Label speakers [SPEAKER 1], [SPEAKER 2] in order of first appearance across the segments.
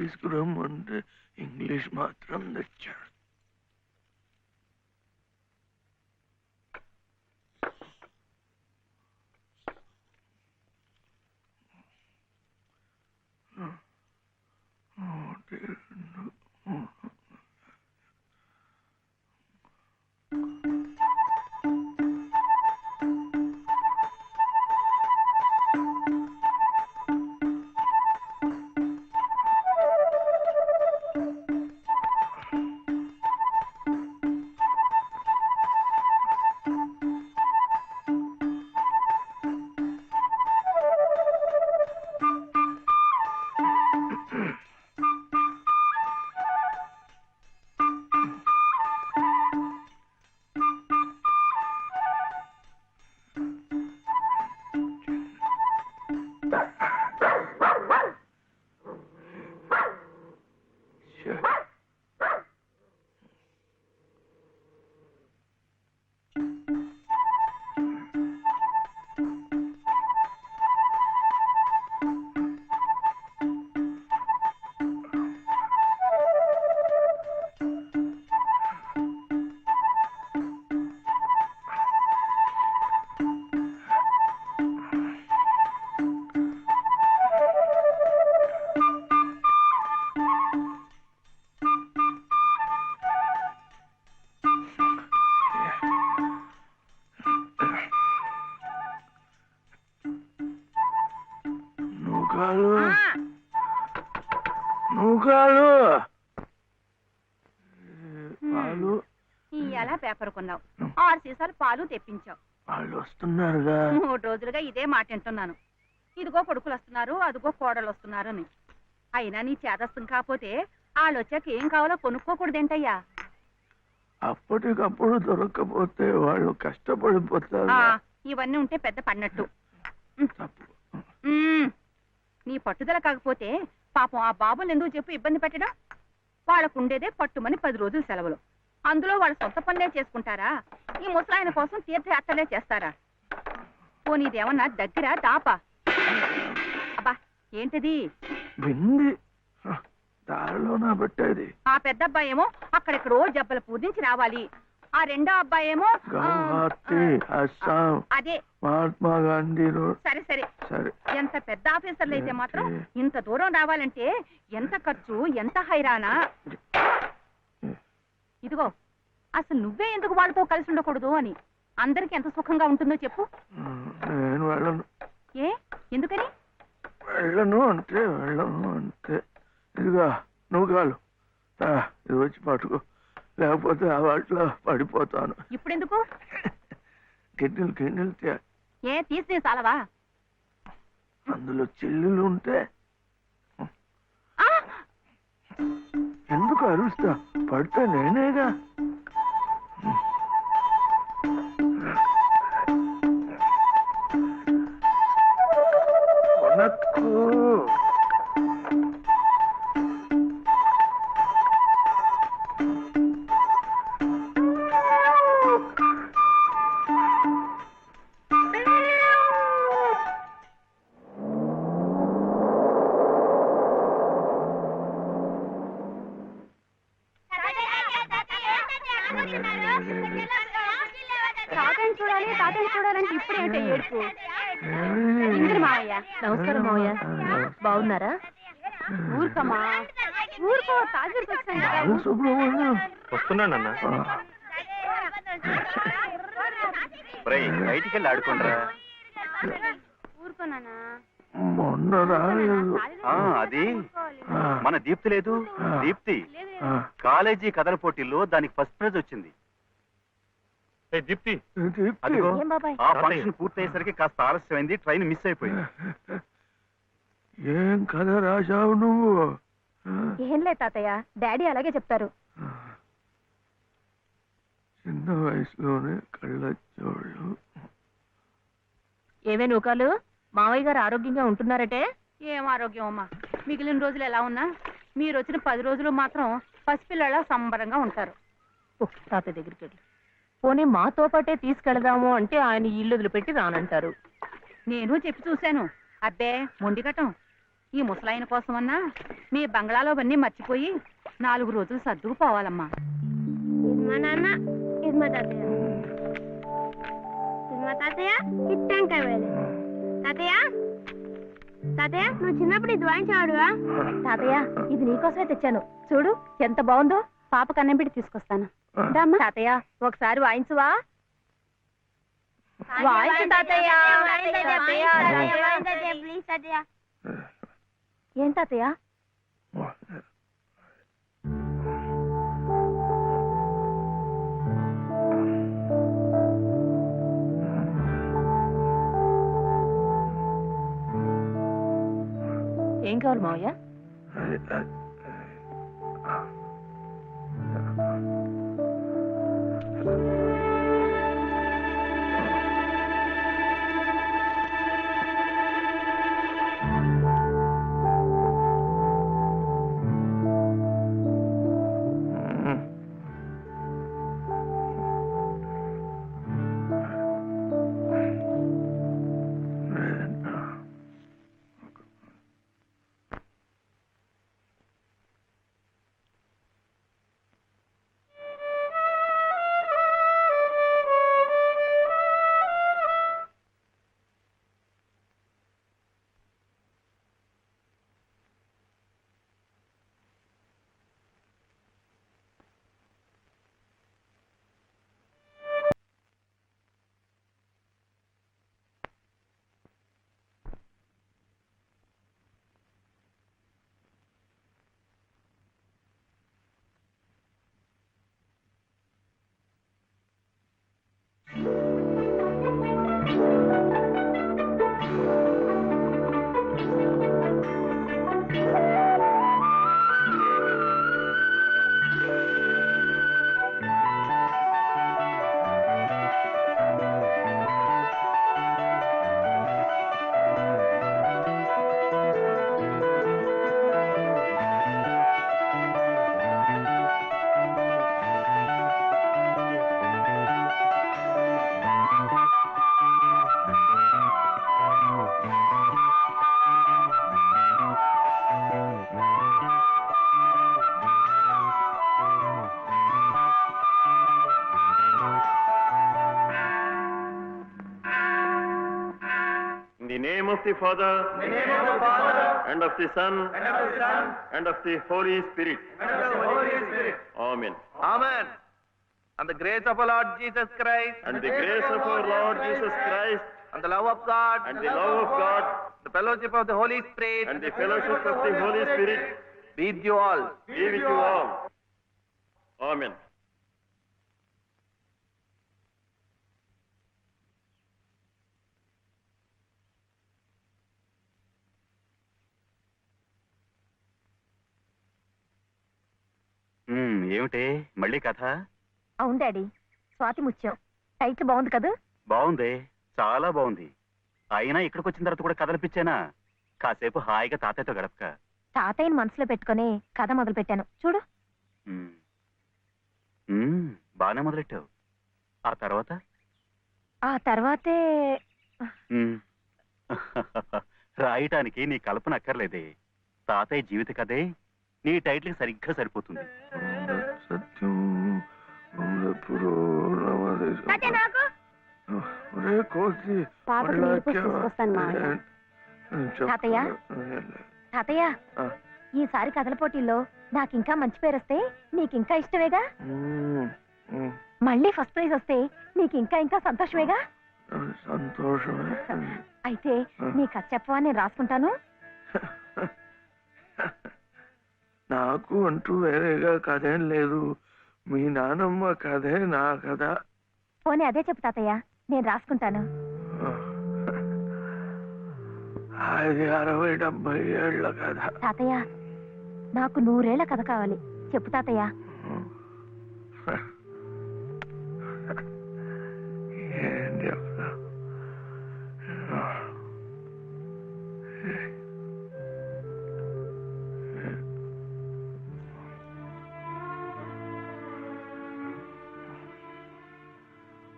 [SPEAKER 1] తీసుకురమ్మంటే English మాత్రం తెచ్చాడు.
[SPEAKER 2] ఎలా పేపర్ కొన్నావు? 6 సీసాలు పాలు తెప్పించావు.
[SPEAKER 1] వాళ్ళు వస్తున్నారుగా.
[SPEAKER 2] 3 రోజులుగా ఇదే మాట వింటున్నాను. ఇదిగో కొడుకులు వస్తున్నారు, అదిగో కోడలు వస్తున్నారు అని. అయినా నీ చేదస్తం కాకపోతే వాళ్ళు వచ్చాక ఏం కావాలో కొనుక్కోకూడదేంటయ్యా?
[SPEAKER 1] అప్పటికప్పుడు దొరకకపోతే వాళ్ళు కష్టపడిపోతారు.
[SPEAKER 2] ఇవన్నీ ఉంటే పెద్ద పడినట్టు. నీ పట్టుదల కాకపోతే పాపం ఆ బాబులు ఎందుకు చెప్పు ఇబ్బంది పెట్టడం? వాళ్ళకు ఉండేదే పట్టుమని 10 రోజులు సెలవులు. అందులో వాళ్ళ సొంత పనులే చేసుకుంటారా? ఈ ముసలాయన కోసం తీర్థయాత్రలే చేస్తారా? పోనీదేమన్నా దగ్గర దాపా? అబ్బా ఏంటది? ఆ పెద్ద అబ్బాయి ఏమో అక్కడెక్కడో జబ్బలు పూజించి రావాలి. ఆ రెండో అబ్బాయి ఏమో అదే
[SPEAKER 1] మహాత్మా గాంధీ.
[SPEAKER 2] సరే సరే, ఎంత పెద్ద ఆఫీసర్లు అయితే మాత్రం ఇంత దూరం రావాలంటే ఎంత ఖర్చు, ఎంత హైరానా. ఇదిగో అసలు నువ్వే ఎందుకు వాళ్ళతో కలిసి ఉండకూడదు అని. అందరికి ఎంత సుఖంగా ఉంటుందో చెప్పు.
[SPEAKER 1] నేను వెళ్ళను.
[SPEAKER 2] ఏ ఎందుకని?
[SPEAKER 1] వెళ్ళను అంటే వెళ్ళను అంతే. ఇదిగా నువ్వు కాలు ఇది వచ్చి పట్టుకో, లేకపోతే ఆ వాటిలో పడిపోతాను.
[SPEAKER 2] ఇప్పుడెందుకు?
[SPEAKER 1] గిన్నెలు
[SPEAKER 2] ఏ తీసి చాలవా?
[SPEAKER 1] అందులో చెల్లెలు ఉంటే ఎందుకు అరుస్తా? పడితే నేనేగా.
[SPEAKER 2] చూడాలంటే ఇప్పుడే ఏడుపు. మావయ్య నమస్కారం. మావయ్య బాగున్నారా? ఊరుకమ్మా ఊరుకో,
[SPEAKER 3] వస్తున్నానన్నా. బయటికి వెళ్ళి ఆడుకోండిరా.
[SPEAKER 2] ఊరుకోనా?
[SPEAKER 1] మొన్న రాలేదు.
[SPEAKER 3] అది మన దీప్తి లేదు, దీప్తి కాలేజీ కథల పోటీల్లో దానికి ఫస్ట్ ప్రైజ్ వచ్చింది. దీప్తి అదిగో ఆ ఫంక్షన్ పూర్తయ్యేసరికి కాస్త ఆలస్యమైంది, ట్రైన్ మిస్ అయిపోయింది.
[SPEAKER 1] ఏం కథ రాశావు నువ్వు?
[SPEAKER 2] ఏం లేదు తాతయ్య, డాడీ అలాగే చెప్తారు.
[SPEAKER 1] చిన్న వయసులోనే కళ్ళజోళ్ళు.
[SPEAKER 2] ఏమే నూకాలు, మావయ్య గారు ఆరోగ్యంగా ఉంటున్నారటే? ఏం ఆరోగ్యం అమ్మా, మిగిలిన రోజులు ఎలా ఉన్నా మీరు వచ్చిన 10 రోజులు మాత్రం పసిపిల్లలా సంబరంగా ఉంటారు. తాతయ్య దగ్గరికి వెళ్ళి పోనీ మాతో పాటే తీసుకెళదాము అంటే ఆయన ఇల్లు వదిలిపెట్టి రానంటారు. నేను చెప్పి చూశాను. అబ్బే మొండిగటం. ఈ ముసలాయన కోసమన్నా మీ బంగ్లాలోవన్నీ మర్చిపోయి 4 రోజులు సర్దుకుపోవాలమ్మా.
[SPEAKER 4] ఇది మా నాన్న, ఇది మా తాతయ్య. ఇది మా తాతయ్య, ఇది టెంకాయ వేలు. తాతయ్య తాతయ్య, నువ్వు చిన్నప్పుడు ఇది వాయించేవాడుగా?
[SPEAKER 5] తాతయ్య, ఇది నీకోసమే తెచ్చాను. చూడు ఎంత బాగుందో. పాప కన్నం పెట్టి తీసుకొస్తాను. తాతయ్య, ఒకసారి వాయించువా? వాయించు తాతయ్య.
[SPEAKER 4] ప్లీజ్ తాతయ్య.
[SPEAKER 5] ఏం తాతయ్య? ఏం కావాలి మావయ్య?
[SPEAKER 6] In the name of the Father, and of the Son, and of the Holy Spirit. Amen.
[SPEAKER 1] Amen. And the grace of our Lord Jesus Christ,
[SPEAKER 6] And the grace of our Lord Jesus Christ,
[SPEAKER 1] and the love of God,
[SPEAKER 6] and the love of God,
[SPEAKER 1] the fellowship of the Holy Spirit,
[SPEAKER 6] and the fellowship of the Holy Spirit
[SPEAKER 1] be with you all.
[SPEAKER 6] be with you all. Amen.
[SPEAKER 3] ఏమిటే మళ్ళీ కథ?
[SPEAKER 5] అవును daddy, Swathi Muthyam title బాగుంది కదా?
[SPEAKER 3] బాగుంది, చాలా బాగుంది. అయినా ఇక్కడికి వచ్చిన తర్వాత కూడా కథలపిచ్చానా? కాసేపు హాయిగా తాతయ్యతో గడపక.
[SPEAKER 5] తాతయ్యని మనసులో పెట్టుకుని కథ మొదలు పెట్టాను చూడు.
[SPEAKER 3] బానే మొదలెట్టావు. ఆ తర్వాత?
[SPEAKER 5] ఆ తర్వాతే
[SPEAKER 3] రాయటానికి నీ కల్పన అక్కర్లేదే. తాతయ్య జీవిత కథే నీ టైటిల్కి సరిగ్గా సరిపోతుంది.
[SPEAKER 1] సత్యం
[SPEAKER 4] తాతయ్య నాకు
[SPEAKER 5] పాపకు నీళ్ళు పోసి తీసుకొస్తాను మావయ్య. తాతయ్య, తాతయ్య, ఈసారి కథల పోటీల్లో నాకింకా మంచి పేరు వస్తే నీకింకా ఇష్టమేగా? మళ్ళీ ఫస్ట్ ప్రైజ్ వస్తే నీకింకా ఇంకా సంతోషమేగా?
[SPEAKER 1] సంతోషమే.
[SPEAKER 5] అయితే నీ కథ చెప్పవా, నేను రాసుకుంటాను.
[SPEAKER 1] నాకు అంటూ వేరేగా కథేం లేదు. మీ నానమ్మ కథే నా కథ.
[SPEAKER 5] పోనీ అదే చెప్పు తాతయ్య, నేను రాసుకుంటాను.
[SPEAKER 1] అది 60-70 ఏళ్ల కథ.
[SPEAKER 5] తాతయ్య, నాకు 100 ఏళ్ల కథ కావాలి. చెప్పు తాతయ్య.
[SPEAKER 1] ఏం చెప్తా?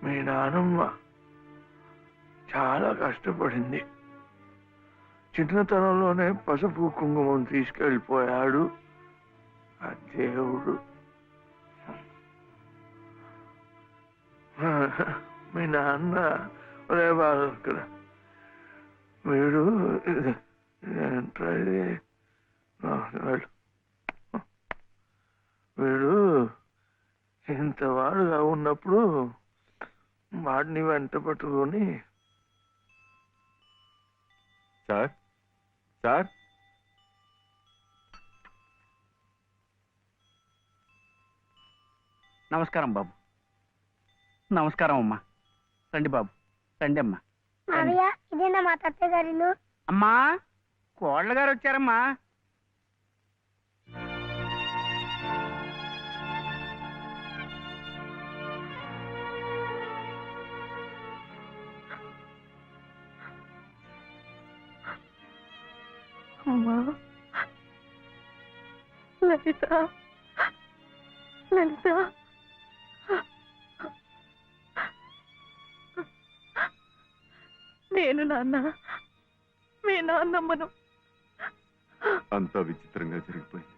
[SPEAKER 1] మీ నానమ్మ చాలా కష్టపడింది. చిన్నతనంలోనే పసుపు కుంకుమం తీసుకెళ్ళిపోయాడు ఆ దేవుడు. మీ నాన్న రేవాళ్ళు అక్కడ వీడు ఏంట్రా ఇది? వెళ్ళు. వీడు ఇంతవాడుగా ఉన్నప్పుడు వాడిని వెంట పట్టుకొని
[SPEAKER 6] సార్ సార్
[SPEAKER 7] నమస్కారం బాబు. నమస్కారం అమ్మా. రండి బాబు, రండి అమ్మా.
[SPEAKER 4] మావయ్య ఇదేనా మా తాతయ్య గారి ఇల్లు?
[SPEAKER 7] అమ్మా, కోళ్ళ గారు వచ్చారమ్మా.
[SPEAKER 5] అమ్మా లలిత, లలిత, నేను నాన్న, మీ నాన్నమ్మను.
[SPEAKER 6] అంతా విచిత్రంగా జరిగిపోయింది.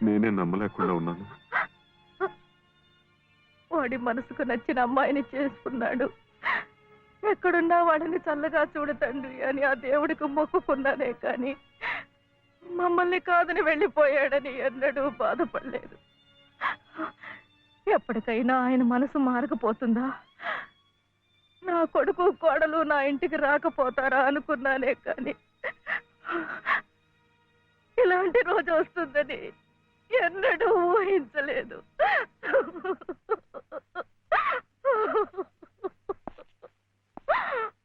[SPEAKER 6] నేనే నమ్మలేకుండా ఉన్నాను.
[SPEAKER 5] వాడి మనసుకు నచ్చిన అమ్మాయిని చేసుకున్నాడు. ఎక్కడున్నా వాడిని చల్లగా చూడు తండ్రి అని ఆ దేవుడికి మొక్కుకున్నానే కానీ మమ్మల్ని కాదని వెళ్ళిపోయాడని ఎన్నడూ బాధపడలేదు. ఎప్పటికైనా ఆయన మనసు మారకపోతుందా, నా కొడుకు కోడలు నా ఇంటికి రాకపోతారా అనుకున్నానే కానీ ఇలాంటి రోజు వస్తుందని ఎన్నడూ ఊహించలేదు.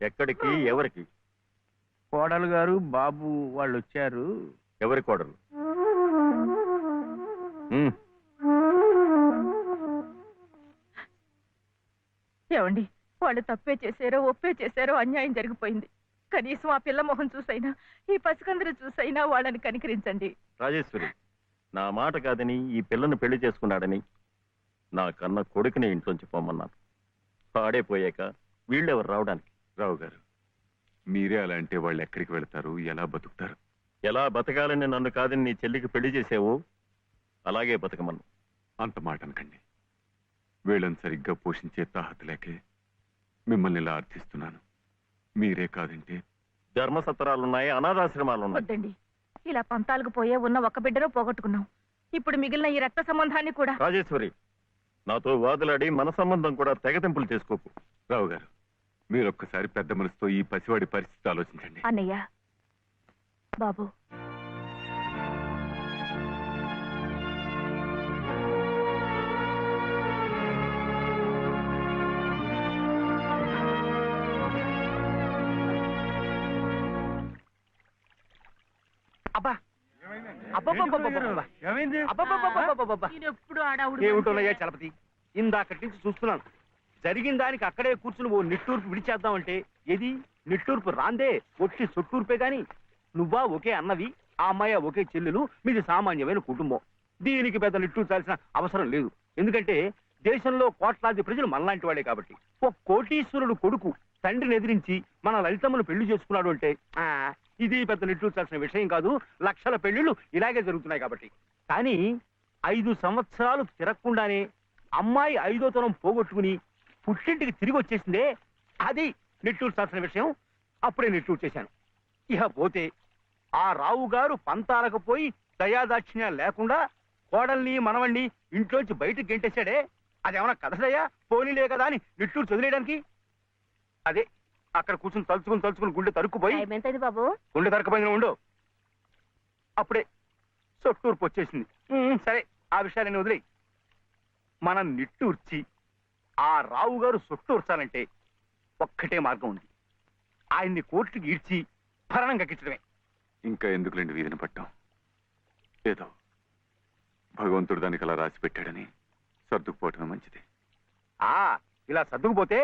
[SPEAKER 6] ఎక్కడికి? ఎవరికి?
[SPEAKER 7] కోడలు గారు బాబు వాళ్ళు వచ్చారు.
[SPEAKER 6] ఎవరి కోడలు?
[SPEAKER 5] ఏమండి, వాళ్ళు తప్పే చేశారో ఒప్పే చేశారో అన్యాయం జరిగిపోయింది. కనీసం ఆ పిల్ల మొహం చూసైనా ఈ పసికందరు చూసైనా వాళ్ళని కనికరించండి.
[SPEAKER 6] రాజేశ్వరి, నా మాట కాదని ఈ పిల్లను పెళ్లి చేసుకున్నాడని నా కన్న కొడుకుని ఇంట్లోంచి పొమ్మన్నాను. పాడైపోయాక వీళ్ళెవరు రావడానికి? రావు గారు, మీరే అలా అంటే వాళ్ళు ఎక్కడికి వెళ్తారు, ఎలా బతుకుతారు? ఎలా బతకాలని నన్ను కాదని నీ చెల్లికి పెళ్లి చేసావు, అలాగే బతకమన్ను. అంత మాట అనకండి. వీళ్ళని సరిగ్గా పోషించే తాహత లేకే మిమ్మల్ని ఇలా అర్థిస్తున్నాను. మీరే కాదంటే ధర్మసత్రాలున్నాయి, అనాథాశ్రమాలున్నాయి.
[SPEAKER 5] వద్దండి, ఇలా పంతాలకు పోయే ఉన్న ఒక బిడ్డను పోగొట్టుకున్నాం. ఇప్పుడు మిగిలిన ఈ రక్త సంబంధాన్ని కూడా.
[SPEAKER 6] రాజేశ్వరి, నాతో వాదులాడి మన సంబంధం కూడా తెగతింపులు చేసుకోకు. రావు గారు, మీరొక్కసారి పెద్ద మనసుతో ఈ పసివాడి పరిస్థితి ఆలోచించండి.
[SPEAKER 5] అన్నయ్య, బాబు,
[SPEAKER 7] అబ్బా
[SPEAKER 8] ఏమిటోనయ్యా చలపతి, ఇందాకటి నుంచి చూస్తున్నాను. జరిగిన దానికి అక్కడే కూర్చుని ఓ నిట్టూర్పు విడిచేద్దామంటే ఏది నిట్టూర్పు రాందే, ఒట్టి సొట్టూర్పే గాని. నువ్వా ఒకే అన్నవి, ఆ అమ్మాయి ఒకే చెల్లెలు, మీది సామాన్యమైన కుటుంబం. దీనికి పెద్ద నిట్టూర్చాల్సిన అవసరం లేదు. ఎందుకంటే దేశంలో కోట్లాది ప్రజలు మనలాంటి వాడే కాబట్టి. ఒక కోటీశ్వరుడు కొడుకు తండ్రిని ఎదిరించి మన లలితమ్మను పెళ్లి చేసుకున్నాడు అంటే ఇది పెద్ద నిట్టూర్చాల్సిన విషయం కాదు. లక్షల పెళ్లిళ్ళు ఇలాగే జరుగుతున్నాయి కాబట్టి. కానీ 5 సంవత్సరాలు తిరగకుండానే అమ్మాయి 5వ తరం పోగొట్టుకుని పుట్టింటికి తిరిగి వచ్చేసిందే, అది నిట్టూర్చాల్సిన విషయం. అప్పుడే నిట్టూరు చేశాను. ఇక పోతే ఆ రావు గారు పంతాలకు పోయి దయాదాక్షిణ్యాలు లేకుండా కోడల్ని మనవణ్ణి ఇంట్లోంచి బయటకు గెంటేశాడే, అదేమన్నా కథదయ్యా, పోనీలే కదా అని నిట్టూరు చదిలేయడానికి. అదే అక్కడ కూర్చుని తలుచుకుని గుండె తరుక్కుపోయి,
[SPEAKER 5] బాబు
[SPEAKER 8] గుండె తరకపోయిన ఉండు, అప్పుడే సొట్టూర్పు వచ్చేసింది. సరే, ఆ విషయాన్ని వదిలేయి. మనం నిట్టూర్చి ఆ రావు గారు సొట్టూర్చాలంటే ఒక్కటే మార్గం ఉంది. ఆయన్ని కోర్టుకి ఈడ్చి భరణం కక్కించడమే.
[SPEAKER 6] ఇంకా ఎందుకులేండి వీధిని పట్టాం? ఏదో భగవంతుడు దానికి అలా రాసి పెట్టాడని సర్దుకుపోవటమే మంచిది.
[SPEAKER 8] ఇలా సర్దుకుపోతే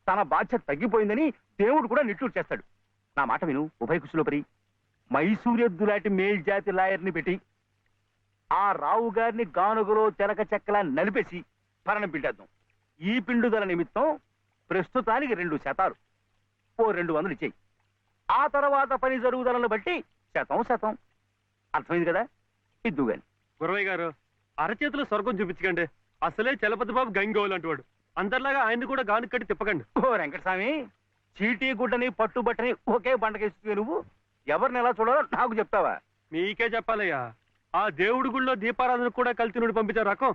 [SPEAKER 8] తన బాధ్యత తగ్గిపోయిందని దేవుడు కూడా నిట్టూరు చేస్తాడు. నా మాట విను ఉభయ కుశలోపరి. మైసూరెద్దు లాంటి మేల్జాతి లాయర్ని పెట్టి ఆ రావు గారిని గానుగలో తెరక చెక్కలా నలిపేసి భరణం పిండేద్దాం. ఈ పిండుదల నిమిత్తం ప్రస్తుతానికి 2 శాతాలు, ఓ 200 ఇచ్చేయి. ఆ తర్వాత పని జరుగుదలను బట్టి శతం అర్థమైంది కదా? ఇద్దు గాని.
[SPEAKER 9] గురవయ్య గారు అరచేతిలో స్వర్గం చూపించకండి. అసలే చలపతి బాబు గంగోలు అంటువాడు. అందరిలాగా ఆయన్ని కూడా గాను కట్టి తిప్పకండి.
[SPEAKER 8] ఓ వెంకటస్వామి, చీటీ గుడ్డని పట్టుబట్టని ఒకే బండకేస్తుంది నువ్వు. ఎవరిని ఎలా చూడాలో నాకు చెప్తావా?
[SPEAKER 9] మీకే చెప్పాలయ్యా. ఆ దేవుడి గుళ్ళో దీపారాధన కూడా కలిసి పంపించారు రకం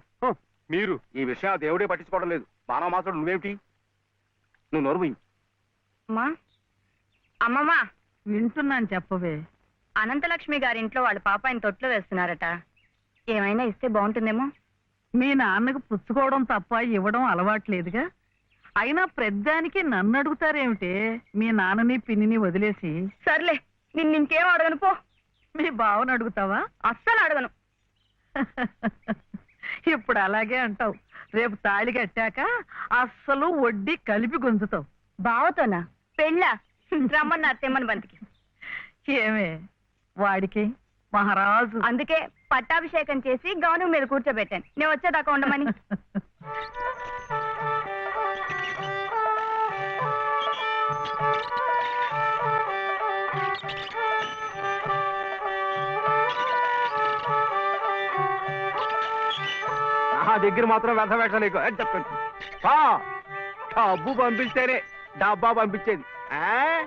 [SPEAKER 9] మీరు.
[SPEAKER 8] ఈ విషయం ఆ దేవుడే పట్టించుకోవడం లేదు. మానవ మాత్రం నువ్వేమిటి? నువ్వు నోరు పోయి.
[SPEAKER 2] అమ్మమ్మా,
[SPEAKER 5] వింటున్నాను, చెప్పవే.
[SPEAKER 2] అనంతలక్ష్మి గారింట్లో వాళ్ళ పాప ఆయన తొట్లో వేస్తున్నారట. ఏమైనా ఇస్తే బాగుంటుందేమో.
[SPEAKER 5] మీ నాన్నకు పుచ్చుకోవడం తప్ప ఇవ్వడం అలవాట్లేదుగా. అయినా ప్రద్దానికి నన్ను అడుగుతారేమిటే? మీ నాన్నని పిన్నిని వదిలేసి.
[SPEAKER 2] సర్లే, నిన్నింకేం అడగను పో.
[SPEAKER 5] మీ బావను అడుగుతావా?
[SPEAKER 2] అస్సలు అడగను.
[SPEAKER 5] ఇప్పుడు అలాగే అంటావు. రేపు తాళి కట్టాక అస్సలు వడ్డీ కలిపి గుంజుతావు.
[SPEAKER 2] బావతోనా? పెళ్ళా? రమ్మన్నారు తెమ్మని బంతికి.
[SPEAKER 5] ఏమే వాడికి మహారాజు.
[SPEAKER 2] అందుకే పట్టాభిషేకం చేసి గౌను మీద కూర్చోబెట్టాను. నేను వచ్చేదాకా ఉండమని.
[SPEAKER 8] నా దగ్గర మాత్రం వ్యర్థ వేషాలు డబ్బు పంపిస్తేనే డబ్బా పంపించేది. ఆ?